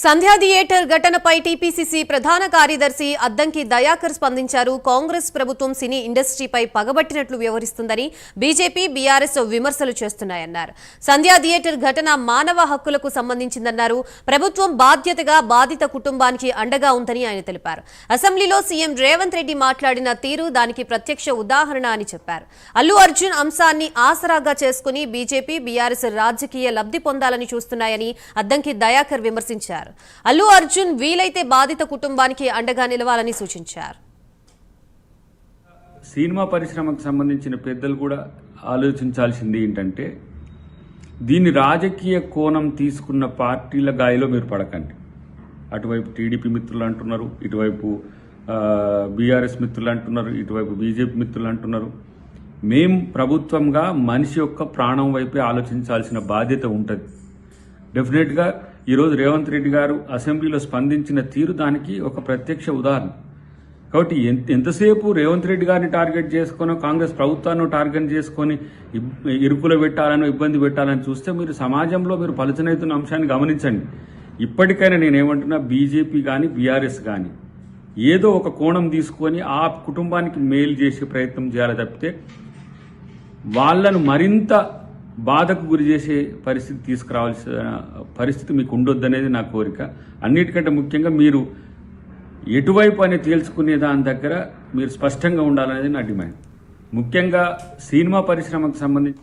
సంధ్యా theatre ఘటనపై TPCC ప్రధాన కార్యదర్శి అద్దంకి దయాకర్ స్పందించారు. కాంగ్రెస్ ప్రభుత్వం సినీ ఇండస్ట్రీపై పగబట్టినట్లు వ్యవహరిస్తుందని బీజేపీ, బీఆర్ఎస్ విమర్శలు చేస్తున్నాయన్నారు. సంధ్యా థియేటర్ ఘటన మానవ హక్కులకు సంబంధించిందన్నారు. ప్రభుత్వం బాధ్యతగా బాధిత కుటుంబానికి అండగా ఉందని ఆయన తెలిపారు. అసెంబ్లీలో సీఎం రేవంత్ రెడ్డి మాట్లాడిన తీరు దానికి ప్రత్యక్ష ఉదాహరణ అని చెప్పారు. అల్లు అర్జున్ అంశాన్ని ఆసరాగా చేసుకుని బీజేపీ, బీఆర్ఎస్ రాజకీయ లబ్ధి పొందాలని చూస్తున్నాయని అద్దంకి దయాకర్ విమర్శించారు. అల్లు అర్జున్ వీలైతే బాధిత కుటుంబానికి అండగా నిలవాలని సూచించారు. సినిమా పరిశ్రమకు సంబంధించిన పెద్దలు కూడా ఆలోచించాల్సింది ఏంటంటే, దీన్ని రాజకీయ కోణం తీసుకున్న పార్టీల గాయలో మీరు పడకండి. అటువైపు టీడీపీ మిత్రులు అంటున్నారు, ఇటువైపు బీఆర్ఎస్ మిత్రులు అంటున్నారు, ఇటువైపు బీజేపీ మిత్రులు అంటున్నారు. మేం ప్రభుత్వంగా మనిషి యొక్క ప్రాణం వైపే ఆలోచించాల్సిన బాధ్యత ఉంటుంది. డెఫినెట్గా ఈరోజు రేవంత్ రెడ్డి గారు అసెంబ్లీలో స్పందించిన తీరు దానికి ఒక ప్రత్యక్ష ఉదాహరణ. కాబట్టి ఎంతసేపు రేవంత్ రెడ్డి గారిని టార్గెట్ చేసుకొని, కాంగ్రెస్ ప్రభుత్వాన్ని టార్గెట్ చేసుకొని ఇరుకులో పెట్టాలని, ఇబ్బంది పెట్టాలని చూస్తే మీరు సమాజంలో మీరు పలుచనవుతున్న అంశాన్ని గమనించండి. ఇప్పటికైనా నేనేమంటున్నా, బీజేపీ కానీ బీఆర్ఎస్ కానీ ఏదో ఒక కోణం తీసుకొని ఆ కుటుంబానికి మేలు చేసే ప్రయత్నం చేయాలి తప్పితే వాళ్ళను మరింత బాధకు గురి చేసే పరిస్థితి తీసుకురావాల్సిన పరిస్థితి మీకు ఉండొద్దనేది నా కోరిక. అన్నిటికంటే ముఖ్యంగా మీరు ఎటువైపు అనేది తేల్చుకునే దాని దగ్గర మీరు స్పష్టంగా ఉండాలనేది నా డిమాండ్. ముఖ్యంగా సినిమా పరిశ్రమకు సంబంధించి